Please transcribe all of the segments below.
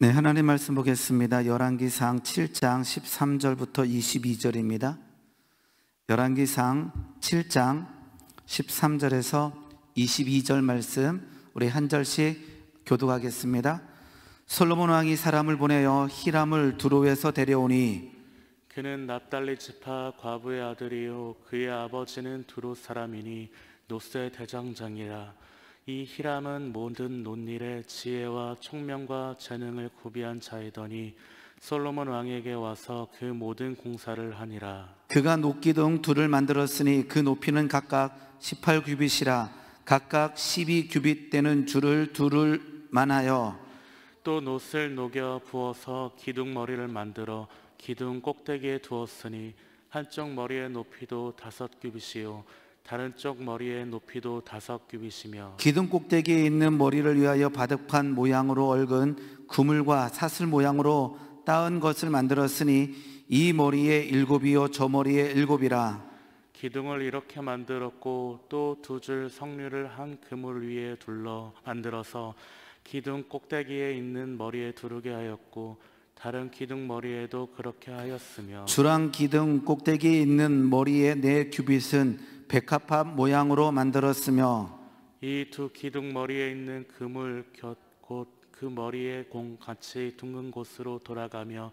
네, 하나님 말씀 보겠습니다. 열왕기상 7장 13절부터 22절입니다. 열왕기상 7장 13절에서 22절 말씀 우리 한 절씩 교독하겠습니다. 솔로몬 왕이 사람을 보내어 히람을 두로에서 데려오니 그는 납달리 지파 과부의 아들이요 그의 아버지는 두로 사람이니 노세 대장장이라. 이 히람은 모든 논일에 지혜와 총명과 재능을 구비한 자이더니 솔로몬 왕에게 와서 그 모든 공사를 하니라. 그가 녹기둥 둘을 만들었으니 그 높이는 각각 18규빗이라. 각각 12규빗 되는 줄을 둘을 만하여 또 놋을 녹여 부어서 기둥 머리를 만들어 기둥 꼭대기에 두었으니 한쪽 머리의 높이도 5규빗이요 다른 쪽 머리의 높이도 5규빗이며 기둥 꼭대기에 있는 머리를 위하여 바둑판 모양으로 얽은 그물과 사슬 모양으로 따은 것을 만들었으니 이 머리에 7이요 저 머리에 7이라. 기둥을 이렇게 만들었고 또 2줄 석류를 한 그물 위에 둘러 만들어서 기둥 꼭대기에 있는 머리에 두르게 하였고 다른 기둥 머리에도 그렇게 하였으며 주랑 기둥 꼭대기에 있는 머리에 4규빗은 백합화 모양으로 만들었으며 이 두 기둥 머리에 있는 그물 곁 곧 그 머리의 공 같이 둥근 곳으로 돌아가며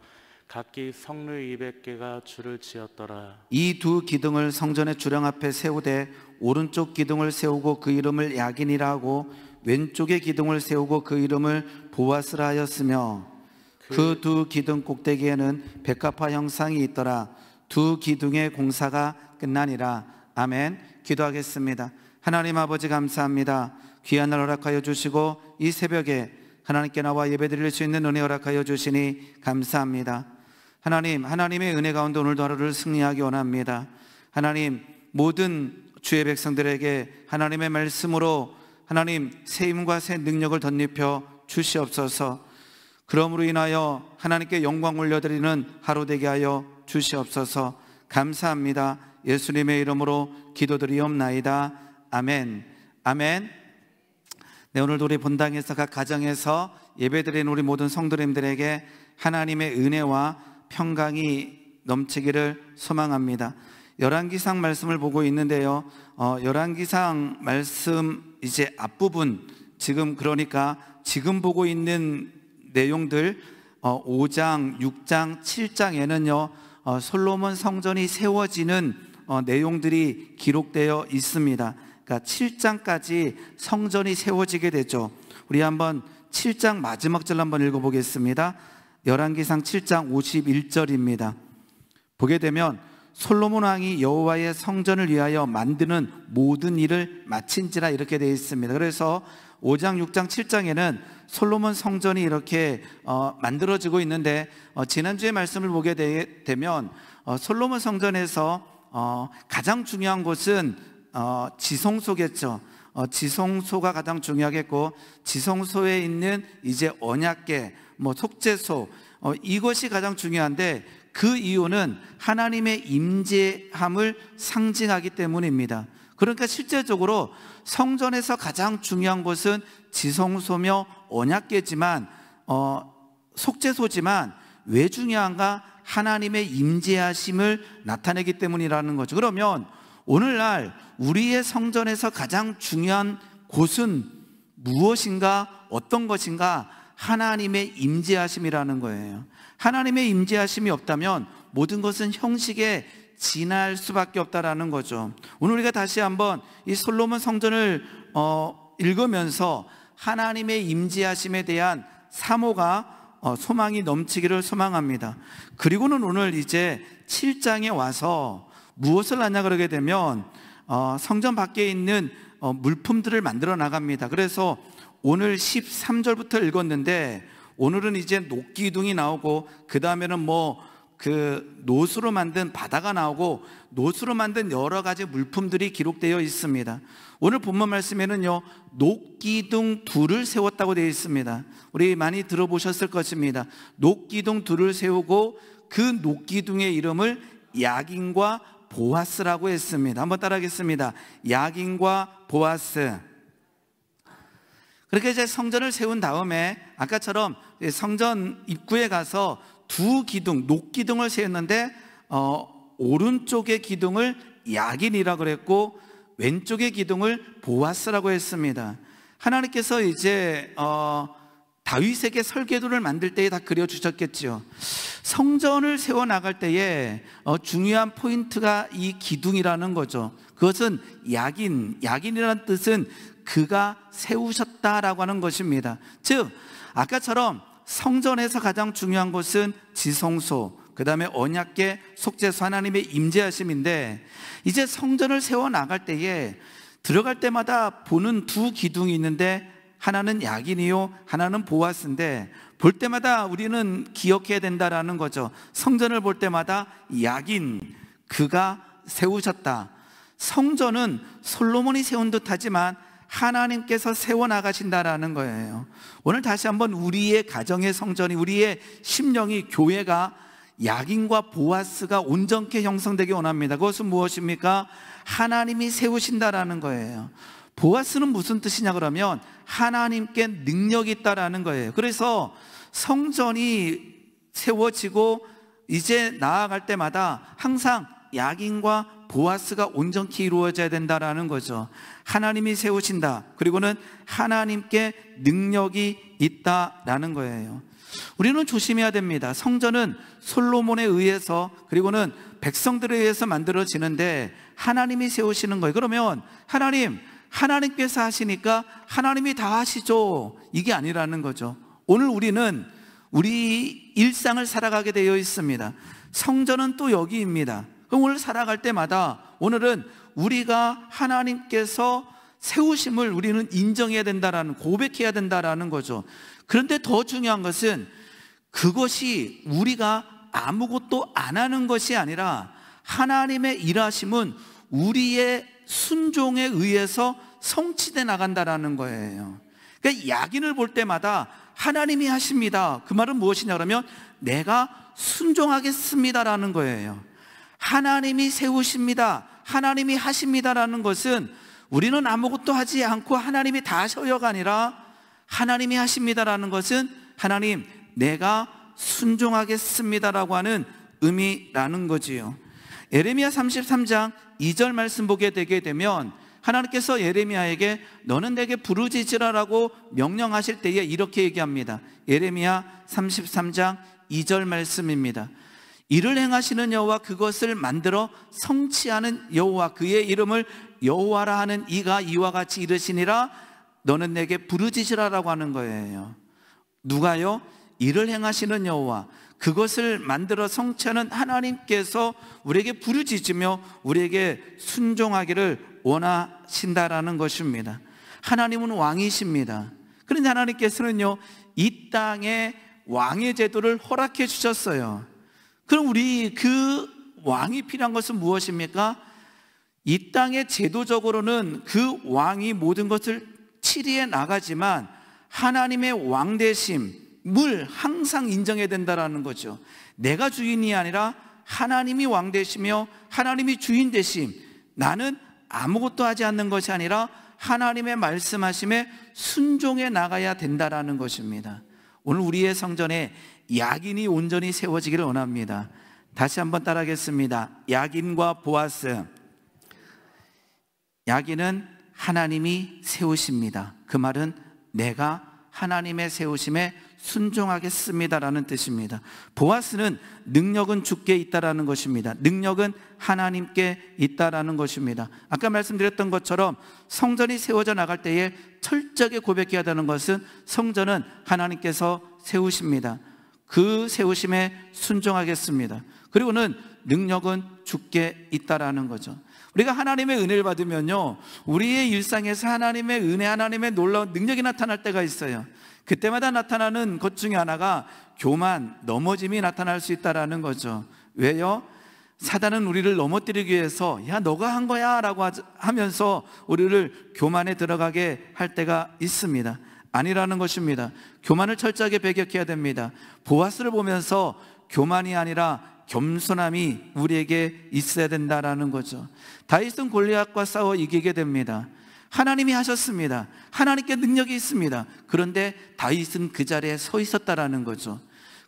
각기 석류 200개가 줄을 지었더라. 이 두 기둥을 성전의 주령 앞에 세우되 오른쪽 기둥을 세우고 그 이름을 야긴이라 하고 왼쪽의 기둥을 세우고 그 이름을 보아스라 하였으며 그 두 기둥 꼭대기에는 백합화 형상이 있더라. 두 기둥의 공사가 끝나니라. 아멘. 기도하겠습니다. 하나님 아버지 감사합니다. 귀한 날 허락하여 주시고 이 새벽에 하나님께 나와 예배드릴 수 있는 은혜 허락하여 주시니 감사합니다. 하나님, 하나님의 은혜 가운데 오늘도 하루를 승리하기 원합니다. 하나님, 모든 주의 백성들에게 하나님의 말씀으로 하나님 새 힘과 새 능력을 덧입혀 주시옵소서. 그러므로 인하여 하나님께 영광 올려드리는 하루 되게 하여 주시옵소서. 감사합니다. 예수님의 이름으로 기도드리옵나이다. 아멘. 아멘. 네, 오늘도 우리 본당에서 각 가정에서 예배드리는 우리 모든 성도님들에게 하나님의 은혜와 평강이 넘치기를 소망합니다. 열왕기상 말씀을 보고 있는데요. 열왕기상 말씀 이제 앞부분 지금 그러니까 지금 보고 있는 내용들 5장, 6장, 7장에는요 솔로몬 성전이 세워지는 내용들이 기록되어 있습니다. 그러니까 7장까지 성전이 세워지게 되죠. 우리 한번 7장 마지막 절 한번 읽어보겠습니다. 열왕기상 7장 51절입니다. 보게 되면 솔로몬 왕이 여호와의 성전을 위하여 만드는 모든 일을 마친지라 이렇게 되어 있습니다. 그래서 5장, 6장, 7장에는 솔로몬 성전이 이렇게 만들어지고 있는데 지난주에 말씀을 보게 되면 솔로몬 성전에서 가장 중요한 곳은 지성소겠죠. 지성소가 가장 중요하겠고 지성소에 있는 이제 언약궤, 속죄소 이것이 가장 중요한데 그 이유는 하나님의 임재함을 상징하기 때문입니다. 그러니까 실제적으로 성전에서 가장 중요한 것은 지성소며 언약궤지만 속죄소지만 왜 중요한가? 하나님의 임재하심을 나타내기 때문이라는 거죠. 그러면 오늘날 우리의 성전에서 가장 중요한 곳은 무엇인가? 어떤 것인가? 하나님의 임재하심이라는 거예요. 하나님의 임재하심이 없다면 모든 것은 형식에 지날 수밖에 없다라는 거죠. 오늘 우리가 다시 한번 이 솔로몬 성전을 읽으면서 하나님의 임재하심에 대한 사모가 소망이 넘치기를 소망합니다. 그리고는 오늘 이제 7장에 와서 무엇을 하냐 그러게 되면 성전 밖에 있는 물품들을 만들어 나갑니다. 그래서 오늘 13절부터 읽었는데 오늘은 이제 녹기둥이 나오고 그 다음에는 그 놋으로 만든 바다가 나오고 놋으로 만든 여러 가지 물품들이 기록되어 있습니다. 오늘 본문 말씀에는요 녹기둥 둘을 세웠다고 되어 있습니다. 우리 많이 들어보셨을 것입니다. 녹기둥 둘을 세우고 그 녹기둥의 이름을 야긴과 보아스라고 했습니다. 한번 따라하겠습니다. 야긴과 보아스. 그렇게 이제 성전을 세운 다음에 아까처럼 성전 입구에 가서 두 기둥, 녹기둥을 세웠는데 오른쪽의 기둥을 야긴이라고 그랬고 왼쪽의 기둥을 보아스라고 했습니다. 하나님께서 이제 다윗에게 설계도를 만들 때에 다 그려주셨겠죠. 성전을 세워나갈 때에 중요한 포인트가 이 기둥이라는 거죠. 그것은 야긴이라는 뜻은 그가 세우셨다라고 하는 것입니다. 즉 아까처럼 성전에서 가장 중요한 것은 지성소, 그 다음에 언약궤, 속죄소, 하나님의 임재하심인데 이제 성전을 세워나갈 때에 들어갈 때마다 보는 두 기둥이 있는데 하나는 야긴이요 하나는 보아스인데 볼 때마다 우리는 기억해야 된다라는 거죠. 성전을 볼 때마다 야긴, 그가 세우셨다. 성전은 솔로몬이 세운 듯하지만 하나님께서 세워나가신다라는 거예요. 오늘 다시 한번 우리의 가정의 성전이, 우리의 심령이, 교회가 야긴과 보아스가 온전케 형성되기 원합니다. 그것은 무엇입니까? 하나님이 세우신다라는 거예요. 보아스는 무슨 뜻이냐 그러면 하나님께 능력이 있다라는 거예요. 그래서 성전이 세워지고 이제 나아갈 때마다 항상 야긴과 보아스가 온전히 이루어져야 된다라는 거죠. 하나님이 세우신다. 그리고는 하나님께 능력이 있다라는 거예요. 우리는 조심해야 됩니다. 성전은 솔로몬에 의해서 그리고는 백성들에 의해서 만들어지는데 하나님이 세우시는 거예요. 그러면 하나님께서 하시니까 하나님이 다 하시죠, 이게 아니라는 거죠. 오늘 우리는 우리 일상을 살아가게 되어 있습니다. 성전은 또 여기입니다. 그럼 오늘 살아갈 때마다 오늘은 우리가 하나님께서 세우심을 우리는 인정해야 된다라는, 고백해야 된다라는 거죠. 그런데 더 중요한 것은 그것이 우리가 아무것도 안 하는 것이 아니라 하나님의 일하심은 우리의 순종에 의해서 성취돼 나간다라는 거예요. 그러니까 야긴을 볼 때마다 하나님이 하십니다. 그 말은 무엇이냐 그러면 내가 순종하겠습니다라는 거예요. 하나님이 세우십니다, 하나님이 하십니다라는 것은 우리는 아무것도 하지 않고 하나님이 다 하셔요가 아니라 하나님이 하십니다라는 것은 하나님 내가 순종하겠습니다라고 하는 의미라는 거지요. 예레미야 33장 2절 말씀 보게 되게 되면 하나님께서 예레미야에게 너는 내게 부르짖으라라고 명령하실 때에 이렇게 얘기합니다. 예레미야 33장 2절 말씀입니다. 이를 행하시는 여호와, 그것을 만들어 성취하는 여호와, 그의 이름을 여호와라 하는 이가 이와 같이 이르시니라. 너는 내게 부르짖으라라고 하는 거예요. 누가요? 이를 행하시는 여호와, 그것을 만들어 성취하는 하나님께서 우리에게 부르짖으며 우리에게 순종하기를 원하신다라는 것입니다. 하나님은 왕이십니다. 그런데 하나님께서는요, 이 땅에 왕의 제도를 허락해 주셨어요. 그럼 우리 그 왕이 필요한 것은 무엇입니까? 이 땅에 제도적으로는 그 왕이 모든 것을 치리해 나가지만 하나님의 왕되심을 항상 인정해야 된다는 거죠. 내가 주인이 아니라 하나님이 왕되시며 하나님이 주인 되심, 나는 아무것도 하지 않는 것이 아니라 하나님의 말씀하심에 순종해 나가야 된다는 것입니다. 오늘 우리의 성전에 야긴이 온전히 세워지기를 원합니다. 다시 한번 따라하겠습니다. 야긴과 보아스. 야긴은 하나님이 세우십니다. 그 말은 내가 하나님의 세우심에 순종하겠습니다라는 뜻입니다. 보아스는 능력은 주께 있다라는 것입니다. 능력은 하나님께 있다라는 것입니다. 아까 말씀드렸던 것처럼 성전이 세워져 나갈 때에 철저하게 고백해야 하는 것은 성전은 하나님께서 세우십니다. 그 세우심에 순종하겠습니다. 그리고는 능력은 주께 있다라는 거죠. 우리가 하나님의 은혜를 받으면요, 우리의 일상에서 하나님의 은혜, 하나님의 놀라운 능력이 나타날 때가 있어요. 그때마다 나타나는 것 중에 하나가 교만, 넘어짐이 나타날 수 있다라는 거죠. 왜요? 사단은 우리를 넘어뜨리기 위해서 야 너가 한 거야 라고 하면서 우리를 교만에 들어가게 할 때가 있습니다. 아니라는 것입니다. 교만을 철저하게 배격해야 됩니다. 보아스를 보면서 교만이 아니라 겸손함이 우리에게 있어야 된다라는 거죠. 다윗은 골리앗과 싸워 이기게 됩니다. 하나님이 하셨습니다. 하나님께 능력이 있습니다. 그런데 다윗은 그 자리에 서 있었다라는 거죠.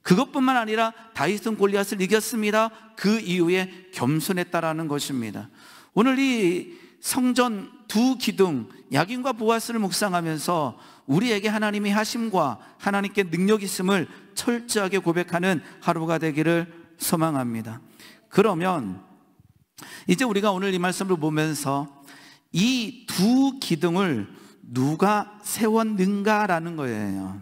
그것뿐만 아니라 다윗은 골리앗을 이겼습니다. 그 이후에 겸손했다라는 것입니다. 오늘 이 성전 두 기둥 야긴과 보아스를 묵상하면서 우리에게 하나님이 하심과 하나님께 능력이 있음을 철저하게 고백하는 하루가 되기를 소망합니다. 그러면 이제 우리가 오늘 이 말씀을 보면서 이 두 기둥을 누가 세웠는가라는 거예요.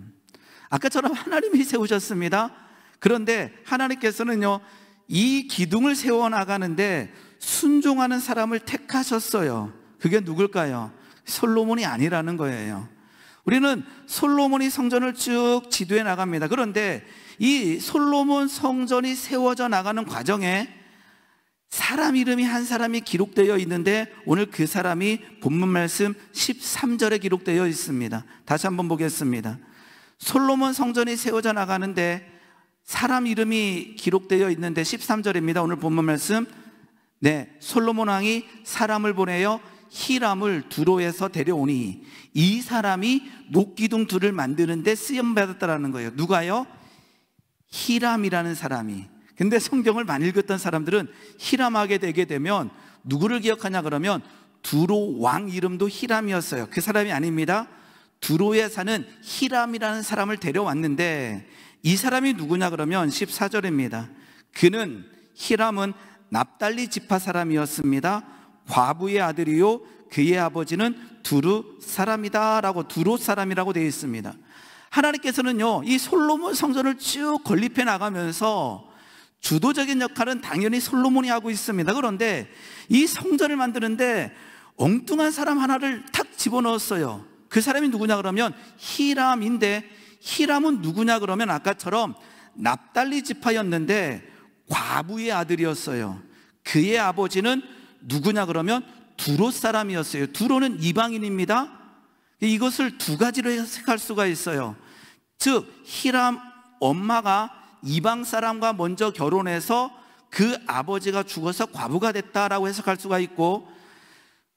아까처럼 하나님이 세우셨습니다. 그런데 하나님께서는요, 이 기둥을 세워나가는데 순종하는 사람을 택하셨어요. 그게 누굴까요? 솔로몬이 아니라는 거예요. 우리는 솔로몬이 성전을 쭉 지도해 나갑니다. 그런데 이 솔로몬 성전이 세워져 나가는 과정에 사람 이름이 한 사람이 기록되어 있는데 오늘 그 사람이 본문 말씀 13절에 기록되어 있습니다. 다시 한번 보겠습니다. 솔로몬 성전이 세워져 나가는데 사람 이름이 기록되어 있는데 13절입니다. 오늘 본문 말씀. 솔로몬 왕이 사람을 보내어 히람을 두로에서 데려오니 이 사람이 녹기둥 둘을 만드는데 쓰임받았다라는 거예요. 누가요? 히람이라는 사람이. 근데 성경을 많이 읽었던 사람들은 히람하게 되게 되면 누구를 기억하냐 그러면 두로 왕 이름도 히람이었어요. 그 사람이 아닙니다. 두로에 사는 히람이라는 사람을 데려왔는데 이 사람이 누구냐 그러면 14절입니다. 히람은 납달리 지파 사람이었습니다. 과부의 아들이요 그의 아버지는 두루 사람이다 라고 두로 사람이라고 되어 있습니다. 하나님께서는요 이 솔로몬 성전을 쭉 건립해 나가면서 주도적인 역할은 당연히 솔로몬이 하고 있습니다. 그런데 이 성전을 만드는데 엉뚱한 사람 하나를 탁 집어넣었어요. 그 사람이 누구냐 그러면 히람인데 히람은 누구냐 그러면 아까처럼 납달리 지파였는데 과부의 아들이었어요. 그의 아버지는 누구냐 그러면 두로 사람이었어요. 두로는 이방인입니다. 이것을 두 가지로 해석할 수가 있어요. 즉 히람 엄마가 이방 사람과 먼저 결혼해서 그 아버지가 죽어서 과부가 됐다라고 해석할 수가 있고,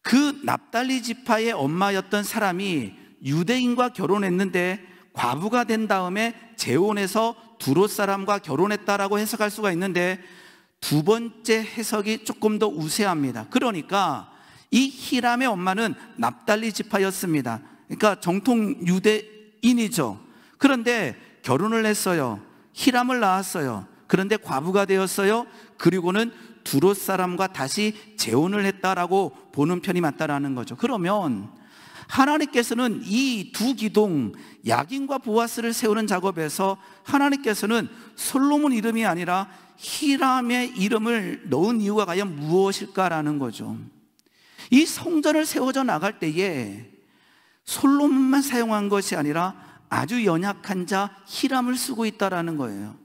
그 납달리 지파의 엄마였던 사람이 유대인과 결혼했는데 과부가 된 다음에 재혼해서 두로 사람과 결혼했다라고 해석할 수가 있는데, 두 번째 해석이 조금 더 우세합니다. 그러니까 이 히람의 엄마는 납달리 지파였습니다. 그러니까 정통 유대인이죠. 그런데 결혼을 했어요. 히람을 낳았어요. 그런데 과부가 되었어요. 그리고는 두로 사람과 다시 재혼을 했다라고 보는 편이 맞다라는 거죠. 그러면 하나님께서는 이 두 기둥 야긴과 보아스를 세우는 작업에서 하나님께서는 솔로몬 이름이 아니라 히람의 이름을 넣은 이유가 과연 무엇일까라는 거죠. 이 성전을 세워져 나갈 때에 솔로몬만 사용한 것이 아니라 아주 연약한 자 히람을 쓰고 있다라는 거예요.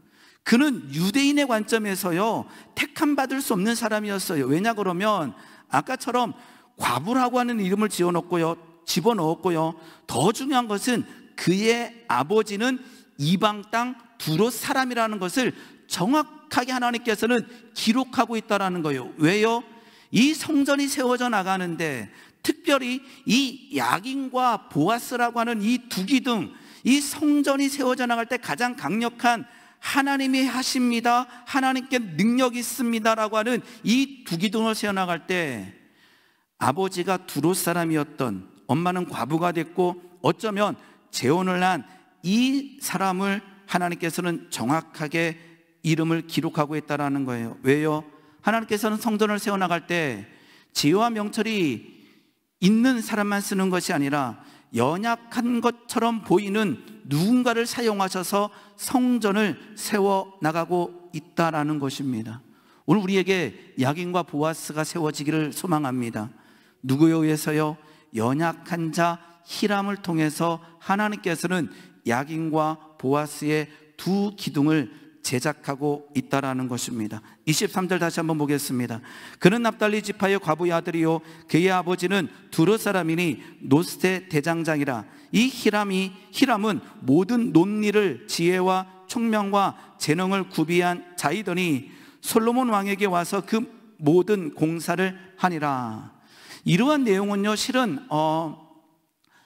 그는 유대인의 관점에서요 택함 받을 수 없는 사람이었어요. 왜냐 그러면 아까처럼 과부라고 하는 이름을 집어넣었고요. 더 중요한 것은 그의 아버지는 이방 땅 두로 사람이라는 것을 정확하게 하나님께서는 기록하고 있다라는 거예요. 왜요? 이 성전이 세워져 나가는데 특별히 이 야긴과 보아스라고 하는 이 두 기둥, 이 성전이 세워져 나갈 때 가장 강력한 하나님이 하십니다, 하나님께 능력이 있습니다라고 하는 이 두 기둥을 세워나갈 때 아버지가 두로 사람이었던, 엄마는 과부가 됐고 어쩌면 재혼을 한 이 사람을 하나님께서는 정확하게 이름을 기록하고 있다는 거예요. 왜요? 하나님께서는 성전을 세워나갈 때 지혜와 명철이 있는 사람만 쓰는 것이 아니라 연약한 것처럼 보이는 누군가를 사용하셔서 성전을 세워나가고 있다는 것입니다. 오늘 우리에게 야긴과 보아스가 세워지기를 소망합니다. 누구에 의해서요? 연약한 자 히람을 통해서 하나님께서는 야긴과 보아스의 두 기둥을 제작하고 있다라는 것입니다. 23절 다시 한번 보겠습니다. 그는 납달리 지파의 과부의 아들이요 그의 아버지는 두로 사람이니 노스의 대장장이라. 이 히람은 모든 논리를 지혜와 총명과 재능을 구비한 자이더니 솔로몬 왕에게 와서 그 모든 공사를 하니라. 이러한 내용은요, 실은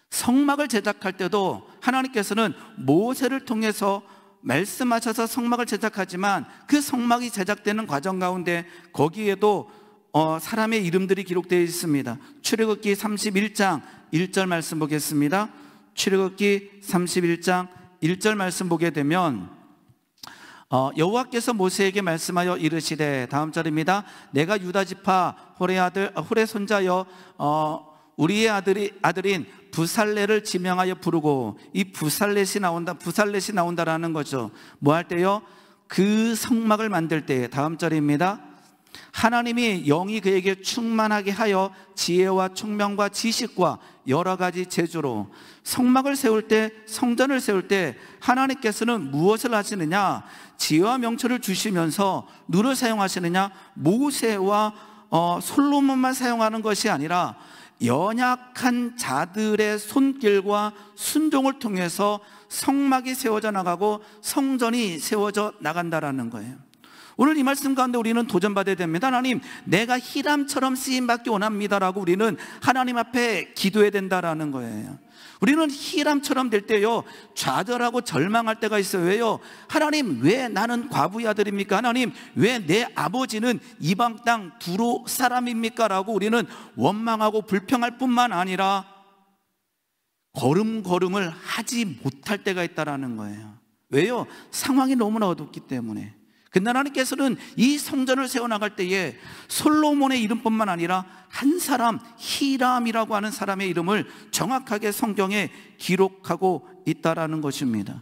성막을 제작할 때도 하나님께서는 모세를 통해서 말씀하셔서 성막을 제작하지만 그 성막이 제작되는 과정 가운데 거기에도 사람의 이름들이 기록되어 있습니다. 출애굽기 31장 1절 말씀 보겠습니다. 출애굽기 31장 1절 말씀 보게 되면 여호와께서 모세에게 말씀하여 이르시되, 다음 절입니다. 내가 유다 지파 홀의 손자여 우리의 아들인 부살렛을 지명하여 부르고, 이 부살렛이 나온다라는 거죠. 뭐 할 때요? 그 성막을 만들 때, 다음 절입니다. 하나님이 영이 그에게 충만하게 하여 지혜와 총명과 지식과 여러 가지 재주로 성막을 세울 때, 성전을 세울 때 하나님께서는 무엇을 하시느냐? 지혜와 명철을 주시면서 누를 사용하시느냐? 모세와 솔로몬만 사용하는 것이 아니라 연약한 자들의 손길과 순종을 통해서 성막이 세워져 나가고 성전이 세워져 나간다라는 거예요. 오늘 이 말씀 가운데 우리는 도전받아야 됩니다. 하나님, 내가 히람처럼 쓰임받기 원합니다라고 우리는 하나님 앞에 기도해야 된다라는 거예요. 우리는 히람처럼 될 때요, 좌절하고 절망할 때가 있어요. 왜요? 하나님, 왜 나는 과부의 아들입니까? 하나님, 왜 내 아버지는 이방 땅 두로 사람입니까? 라고 우리는 원망하고 불평할 뿐만 아니라 걸음걸음을 하지 못할 때가 있다라는 거예요. 왜요? 상황이 너무나 어둡기 때문에. 근데 하나님께서는 이 성전을 세워나갈 때에 솔로몬의 이름뿐만 아니라 한 사람, 히람이라고 하는 사람의 이름을 정확하게 성경에 기록하고 있다라는 것입니다.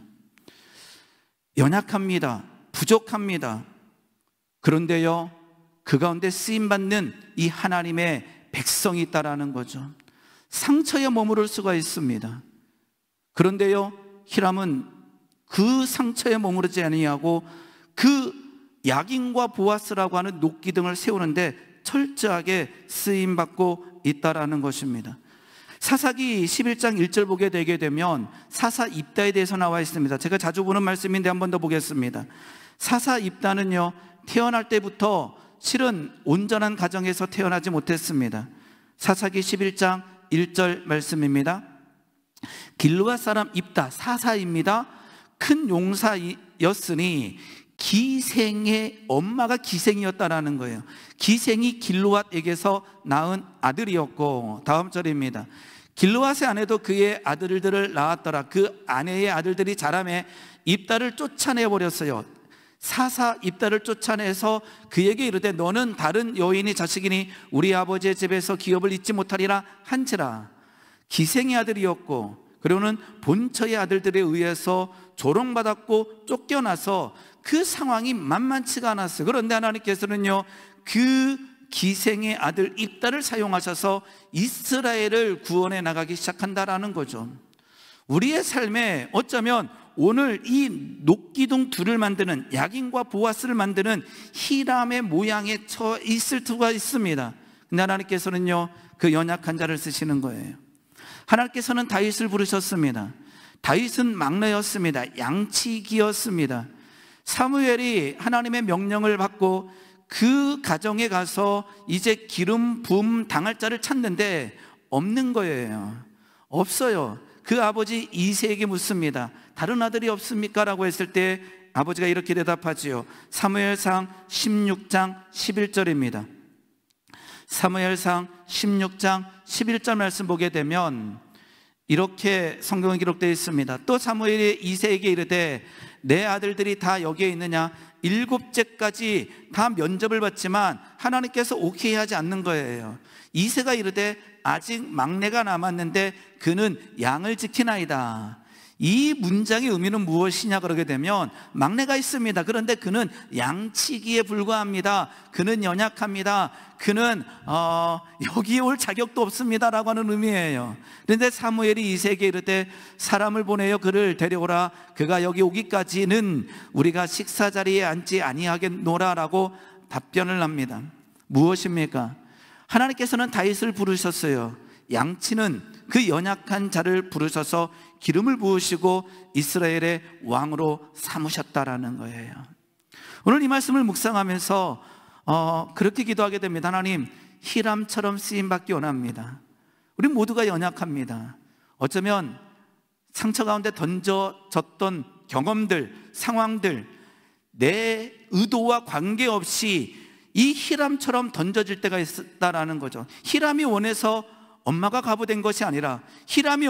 연약합니다. 부족합니다. 그런데요, 그 가운데 쓰임받는 이 하나님의 백성이 있다라는 거죠. 상처에 머무를 수가 있습니다. 그런데요, 히람은 그 상처에 머무르지 아니하고 그 야긴과 보아스라고 하는 녹기둥을 세우는데 철저하게 쓰임받고 있다라는 것입니다. 사사기 11장 1절 보게 되게 되면 사사 입다에 대해서 나와 있습니다. 제가 자주 보는 말씀인데 한 번 더 보겠습니다. 사사 입다는요, 태어날 때부터 실은 온전한 가정에서 태어나지 못했습니다. 사사기 11장 1절 말씀입니다. 길르앗 사람 입다, 사사입니다. 큰 용사였으니 기생의 엄마가 기생이었다라는 거예요. 기생이 길르앗에게서 낳은 아들이었고, 다음 절입니다. 길르앗의 아내도 그의 아들들을 낳았더라. 그 아내의 아들들이 자라매 입다를 쫓아내버렸어요. 사사 입다를 쫓아내서 그에게 이르되, 너는 다른 여인의 자식이니 우리 아버지의 집에서 기업을 잊지 못하리라 한지라. 기생의 아들이었고, 그리고는 본처의 아들들에 의해서 조롱받았고 쫓겨나서 그 상황이 만만치가 않았어요. 그런데 하나님께서는요, 그 기생의 아들 입다를 사용하셔서 이스라엘을 구원해 나가기 시작한다라는 거죠. 우리의 삶에 어쩌면 오늘 이 녹기둥 둘을 만드는, 야긴과 보아스를 만드는 히람의 모양에 처 있을 수가 있습니다. 근데 하나님께서는요, 그 연약한 자를 쓰시는 거예요. 하나님께서는 다윗을 부르셨습니다. 다윗은 막내였습니다. 양치기였습니다. 사무엘이 하나님의 명령을 받고 그 가정에 가서 이제 기름 부음 당할 자를 찾는데 없는 거예요. 없어요. 그 아버지 이새에게 묻습니다. 다른 아들이 없습니까? 라고 했을 때 아버지가 이렇게 대답하지요. 사무엘상 16장 11절입니다. 사무엘상 16장 11절 말씀 보게 되면 이렇게 성경에 기록되어 있습니다. 또 사무엘이 이새에게 이르되, 내 아들들이 다 여기에 있느냐? 7째까지 다 면접을 받지만 하나님께서 오케이 하지 않는 거예요. 이새가 이르되, 아직 막내가 남았는데 그는 양을 지키나이다. 이 문장의 의미는 무엇이냐 그러게 되면, 막내가 있습니다. 그런데 그는 양치기에 불과합니다. 그는 연약합니다. 그는 여기에 올 자격도 없습니다 라고 하는 의미예요. 그런데 사무엘이 이새에게 이르되, 사람을 보내어 그를 데려오라. 그가 여기 오기까지는 우리가 식사 자리에 앉지 아니하겠노라 라고 답변을 합니다. 무엇입니까? 하나님께서는 다윗을 부르셨어요. 양치는 그 연약한 자를 부르셔서 기름을 부으시고 이스라엘의 왕으로 삼으셨다라는 거예요. 오늘 이 말씀을 묵상하면서 그렇게 기도하게 됩니다. 하나님, 히람처럼 쓰임받기 원합니다. 우리 모두가 연약합니다. 어쩌면 상처 가운데 던져졌던 경험들, 상황들, 내 의도와 관계없이 이 히람처럼 던져질 때가 있다라는 거죠. 히람이 원해서 엄마가 과부된 것이 아니라, 히람이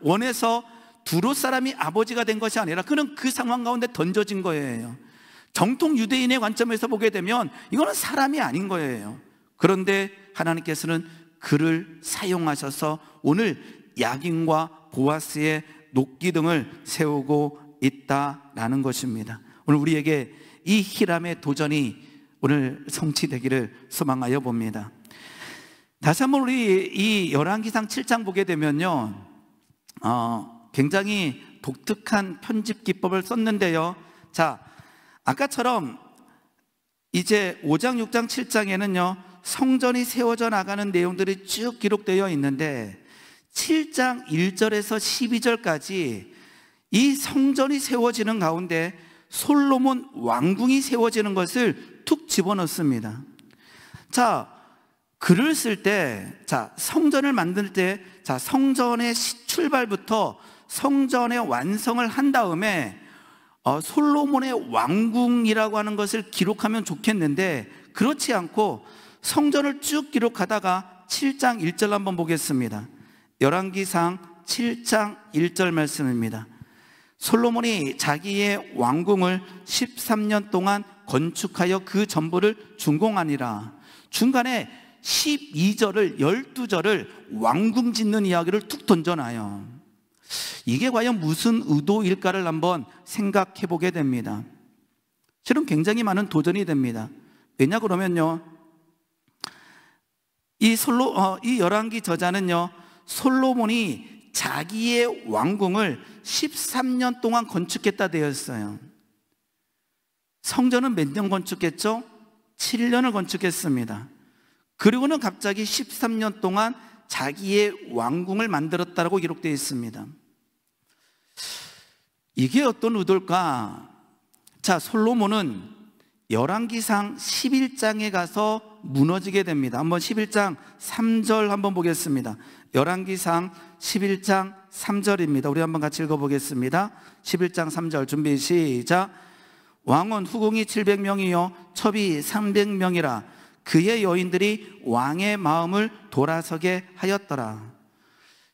원해서 두롯 사람이 아버지가 된 것이 아니라 그는 그 상황 가운데 던져진 거예요. 정통 유대인의 관점에서 보게 되면 이거는 사람이 아닌 거예요. 그런데 하나님께서는 그를 사용하셔서 오늘 야긴과 보아스의 녹기둥을 세우고 있다라는 것입니다. 오늘 우리에게 이 히람의 도전이 오늘 성취되기를 소망하여 봅니다. 다시 한번 우리 이 열왕기상 7장 보게 되면요, 굉장히 독특한 편집 기법을 썼는데요. 자, 아까처럼 이제 5장, 6장, 7장에는요 성전이 세워져 나가는 내용들이 쭉 기록되어 있는데 7장 1절에서 12절까지 이 성전이 세워지는 가운데 솔로몬 왕궁이 세워지는 것을 툭 집어넣습니다. 자, 글을 쓸 때, 자, 성전을 만들 때, 자, 성전의 출발부터 성전의 완성을 한 다음에 솔로몬의 왕궁이라고 하는 것을 기록하면 좋겠는데 그렇지 않고 성전을 쭉 기록하다가 7장 1절 한번 보겠습니다. 열왕기상 7장 1절 말씀입니다. 솔로몬이 자기의 왕궁을 13년 동안 건축하여 그 전부를 준공하니라. 중간에 12절을 12절을 왕궁 짓는 이야기를 툭 던져놔요. 이게 과연 무슨 의도일까를 한번 생각해 보게 됩니다. 실은 굉장히 많은 도전이 됩니다. 왜냐 그러면요, 이 열왕기 저자는요 솔로몬이 자기의 왕궁을 13년 동안 건축했다 되어 있어요. 성전은 몇 년 건축했죠? 7년을 건축했습니다. 그리고는 갑자기 13년 동안 자기의 왕궁을 만들었다고 기록되어 있습니다. 이게 어떤 의도일까? 자, 솔로몬은 열왕기상 11장에 가서 무너지게 됩니다. 한번 11장 3절 한번 보겠습니다. 열왕기상 11장 3절입니다. 우리 한번 같이 읽어보겠습니다. 11장 3절 준비 시작. 왕은 후궁이 700명이요 첩이 300명이라 그의 여인들이 왕의 마음을 돌아서게 하였더라.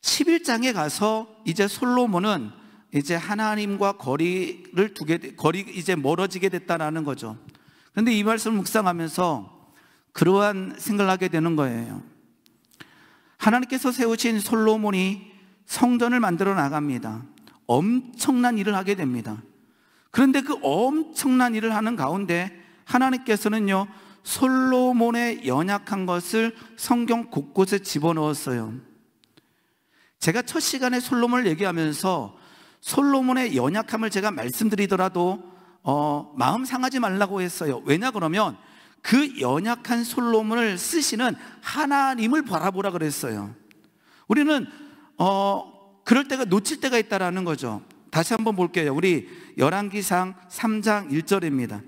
11장에 가서 이제 솔로몬은 이제 하나님과 거리를 이제 멀어지게 됐다라는 거죠. 그런데 이 말씀을 묵상하면서 그러한 생각을 하게 되는 거예요. 하나님께서 세우신 솔로몬이 성전을 만들어 나갑니다. 엄청난 일을 하게 됩니다. 그런데 그 엄청난 일을 하는 가운데 하나님께서는요 솔로몬의 연약한 것을 성경 곳곳에 집어넣었어요. 제가 첫 시간에 솔로몬을 얘기하면서 솔로몬의 연약함을 제가 말씀드리더라도 마음 상하지 말라고 했어요. 왜냐 그러면 그 연약한 솔로몬을 쓰시는 하나님을 바라보라 그랬어요. 우리는 그럴 때가 놓칠 때가 있다라는 거죠. 다시 한번 볼게요. 우리 열왕기상 3장 1절입니다.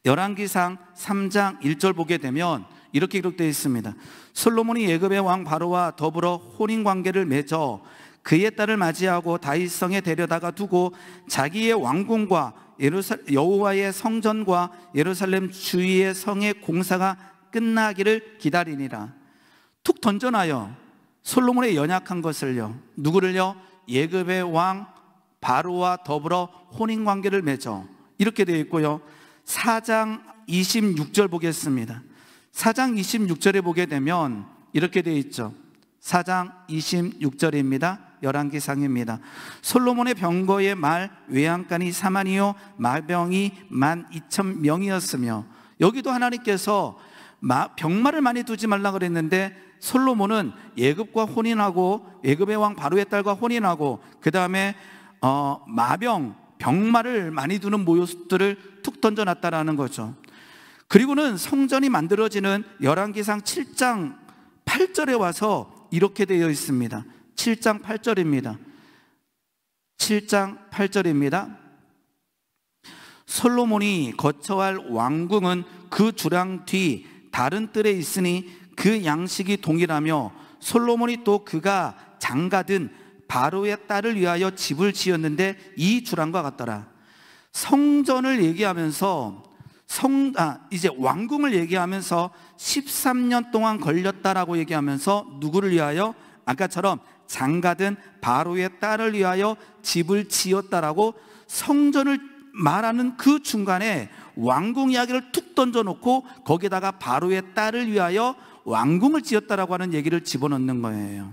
열왕기상 3장 1절 보게 되면 이렇게 기록되어 있습니다. 솔로몬이 애굽의 왕 바로와 더불어 혼인관계를 맺어 그의 딸을 맞이하고 다윗성에 데려다가 두고 자기의 왕궁과 여호와의 성전과 예루살렘 주위의 성의 공사가 끝나기를 기다리니라. 툭 던져놔요. 솔로몬의 연약한 것을요. 누구를요? 애굽의 왕 바로와 더불어 혼인관계를 맺어. 이렇게 되어 있고요. 4장 26절 보겠습니다. 4장 26절에 보게 되면 이렇게 되어 있죠. 4장 26절입니다. 열왕기상입니다. 솔로몬의 병거의 말 외양간이 4만이요 마병이 12,000명이었으며, 여기도 하나님께서 병마를 많이 두지 말라 그랬는데 솔로몬은 애굽과 혼인하고 애굽의 왕 바로의 딸과 혼인하고 그 다음에 마병 병마를 많이 두는 모습들을 툭 던져놨다라는 거죠. 그리고는 성전이 만들어지는 열왕기상 7장 8절에 와서 이렇게 되어 있습니다. 7장 8절입니다. 7장 8절입니다. 솔로몬이 거처할 왕궁은 그 주랑 뒤 다른 뜰에 있으니 그 양식이 동일하며 솔로몬이 또 그가 장가든 바로의 딸을 위하여 집을 지었는데 이 주랑과 같더라. 성전을 얘기하면서 이제 왕궁을 얘기하면서 13년 동안 걸렸다라고 얘기하면서 누구를 위하여? 아까처럼 장가든 바로의 딸을 위하여 집을 지었다라고 성전을 말하는 그 중간에 왕궁 이야기를 툭 던져놓고 거기다가 바로의 딸을 위하여 왕궁을 지었다라고 하는 얘기를 집어넣는 거예요.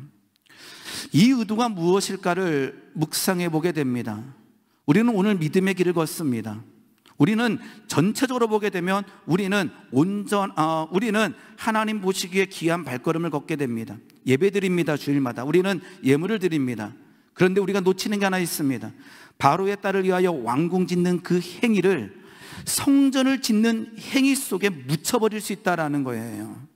이 의도가 무엇일까를 묵상해 보게 됩니다. 우리는 오늘 믿음의 길을 걷습니다. 우리는 전체적으로 보게 되면 우리는 하나님 보시기에 귀한 발걸음을 걷게 됩니다. 예배 드립니다. 주일마다 우리는 예물을 드립니다. 그런데 우리가 놓치는 게 하나 있습니다. 바로의 딸을 위하여 왕궁 짓는 그 행위를 성전을 짓는 행위 속에 묻혀버릴 수 있다는 거예요.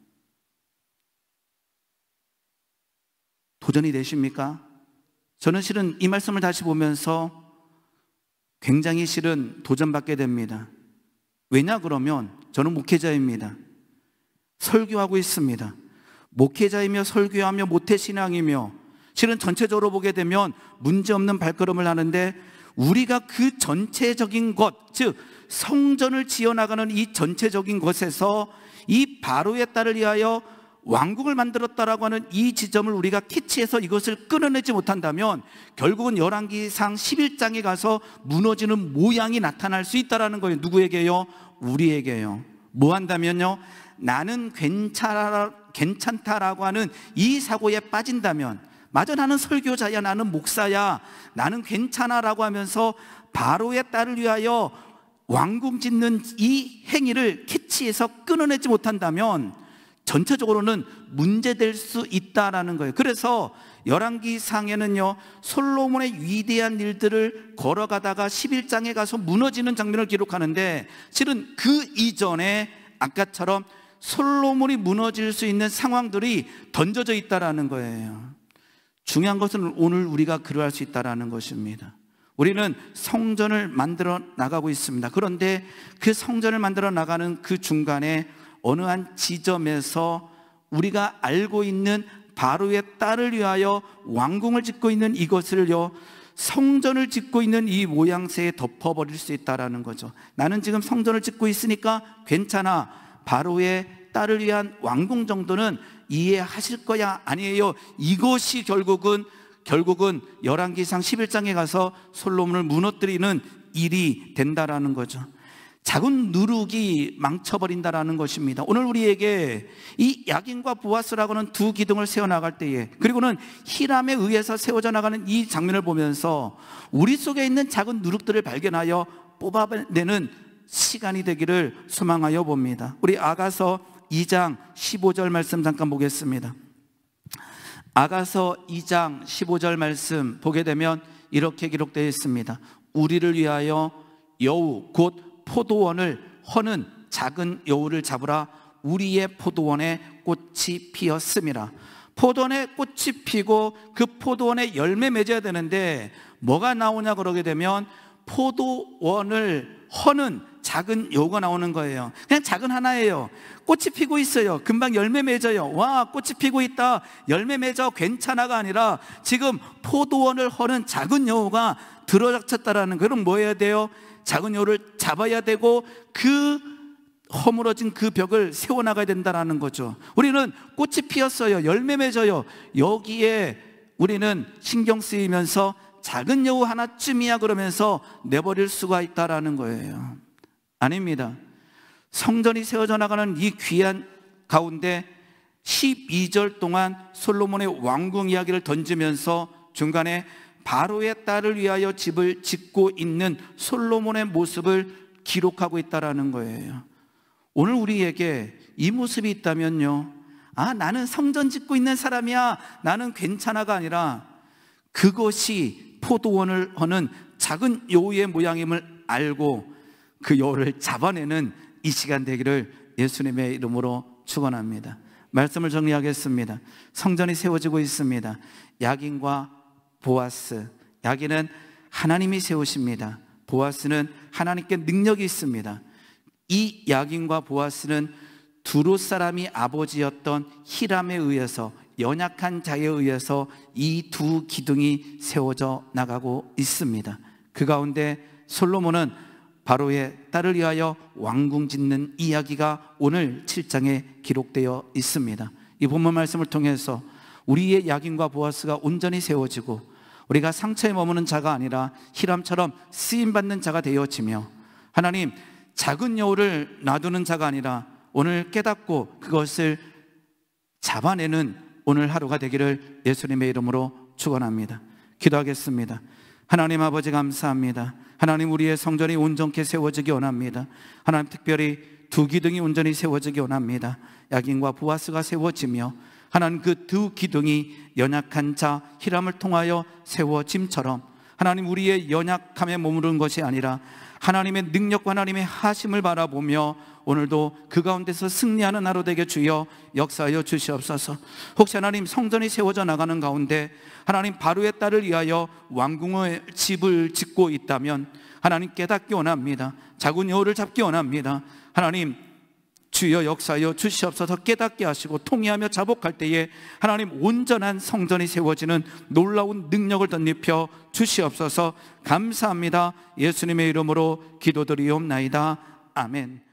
도전이 되십니까? 저는 실은 이 말씀을 다시 보면서 굉장히 실은 도전받게 됩니다. 왜냐 그러면 저는 목회자입니다. 설교하고 있습니다. 목회자이며 설교하며 모태신앙이며 실은 전체적으로 보게 되면 문제없는 발걸음을 하는데 우리가 그 전체적인 것, 즉 성전을 지어나가는 이 전체적인 것에서 이 바로의 딸을 위하여 왕국을 만들었다라고 하는 이 지점을 우리가 캐치해서 이것을 끊어내지 못한다면 결국은 열왕기상 11장에 가서 무너지는 모양이 나타날 수 있다는 거예요. 누구에게요? 우리에게요. 뭐 한다면요? 나는 괜찮다라고 하는 이 사고에 빠진다면, 맞아, 나는 설교자야, 나는 목사야, 나는 괜찮아라고 하면서 바로의 딸을 위하여 왕궁 짓는 이 행위를 캐치해서 끊어내지 못한다면 전체적으로는 문제될 수 있다라는 거예요. 그래서 열왕기상에는요, 솔로몬의 위대한 일들을 걸어가다가 11장에 가서 무너지는 장면을 기록하는데 실은 그 이전에 아까처럼 솔로몬이 무너질 수 있는 상황들이 던져져 있다라는 거예요. 중요한 것은 오늘 우리가 그러할 수 있다라는 것입니다. 우리는 성전을 만들어 나가고 있습니다. 그런데 그 성전을 만들어 나가는 그 중간에 어느 한 지점에서 우리가 알고 있는 바로의 딸을 위하여 왕궁을 짓고 있는 이것을요, 성전을 짓고 있는 이 모양새에 덮어버릴 수 있다는 거죠. 나는 지금 성전을 짓고 있으니까 괜찮아, 바로의 딸을 위한 왕궁 정도는 이해하실 거야. 아니에요. 이것이 결국은 열왕기상 11장에 가서 솔로몬을 무너뜨리는 일이 된다라는 거죠. 작은 누룩이 망쳐버린다라는 것입니다. 오늘 우리에게 이 야긴과 보아스라고 하는 두 기둥을 세워나갈 때에, 그리고는 히람에 의해서 세워져 나가는 이 장면을 보면서 우리 속에 있는 작은 누룩들을 발견하여 뽑아내는 시간이 되기를 소망하여 봅니다. 우리 아가서 2장 15절 말씀 잠깐 보겠습니다. 아가서 2장 15절 말씀 보게 되면 이렇게 기록되어 있습니다. 우리를 위하여 여우 곧 포도원을 허는 작은 여우를 잡으라. 우리의 포도원에 꽃이 피었음이라. 포도원에 꽃이 피고 그 포도원에 열매 맺어야 되는데 뭐가 나오냐 그러게 되면 포도원을 허는 작은 여우가 나오는 거예요. 그냥 작은 하나예요. 꽃이 피고 있어요. 금방 열매 맺어요. 와, 꽃이 피고 있다, 열매 맺어, 괜찮아가 아니라 지금 포도원을 허는 작은 여우가 들어닥쳤다라는 거예요. 그럼 뭐 해야 돼요? 작은 여우를 잡아야 되고 그 허물어진 그 벽을 세워나가야 된다는 거죠. 우리는 꽃이 피었어요. 열매 맺어요. 여기에 우리는 신경 쓰이면서 작은 여우 하나쯤이야 그러면서 내버릴 수가 있다는 거예요. 아닙니다. 성전이 세워져 나가는 이 귀한 가운데 12절 동안 솔로몬의 왕궁 이야기를 던지면서 중간에 바로의 딸을 위하여 집을 짓고 있는 솔로몬의 모습을 기록하고 있다는 거예요. 오늘 우리에게 이 모습이 있다면요, 아, 나는 성전 짓고 있는 사람이야, 나는 괜찮아가 아니라 그것이 포도원을 허는 작은 여우의 모양임을 알고 그 여우를 잡아내는 이 시간 되기를 예수님의 이름으로 축원합니다. 말씀을 정리하겠습니다. 성전이 세워지고 있습니다. 야긴과 보아스, 야긴은 하나님이 세우십니다. 보아스는 하나님께 능력이 있습니다. 이 야긴과 보아스는 두롯 사람이 아버지였던 히람에 의해서, 연약한 자에 의해서 이 두 기둥이 세워져 나가고 있습니다. 그 가운데 솔로몬은 바로의 딸을 위하여 왕궁 짓는 이야기가 오늘 7장에 기록되어 있습니다. 이 본문 말씀을 통해서 우리의 야긴과 보아스가 온전히 세워지고 우리가 상처에 머무는 자가 아니라 히람처럼 쓰임받는 자가 되어지며, 하나님 작은 여우를 놔두는 자가 아니라 오늘 깨닫고 그것을 잡아내는 오늘 하루가 되기를 예수님의 이름으로 축원합니다. 기도하겠습니다. 하나님 아버지 감사합니다. 하나님, 우리의 성전이 온전케 세워지기 원합니다. 하나님, 특별히 두 기둥이 온전히 세워지기 원합니다. 야긴과 보아스가 세워지며 하나님, 그 두 기둥이 연약한 자 히람을 통하여 세워짐처럼 하나님, 우리의 연약함에 머무르는 것이 아니라 하나님의 능력과 하나님의 하심을 바라보며 오늘도 그 가운데서 승리하는 하루 되게 주여 역사하여 주시옵소서. 혹시 하나님, 성전이 세워져 나가는 가운데 하나님, 바로의 딸을 위하여 왕궁의 집을 짓고 있다면 하나님, 깨닫기 원합니다. 작은 여우를 잡기 원합니다. 하나님, 주여 역사하여 주시옵소서. 깨닫게 하시고 통회하며 자복할 때에 하나님, 온전한 성전이 세워지는 놀라운 능력을 덧입혀 주시옵소서. 감사합니다. 예수님의 이름으로 기도드리옵나이다. 아멘.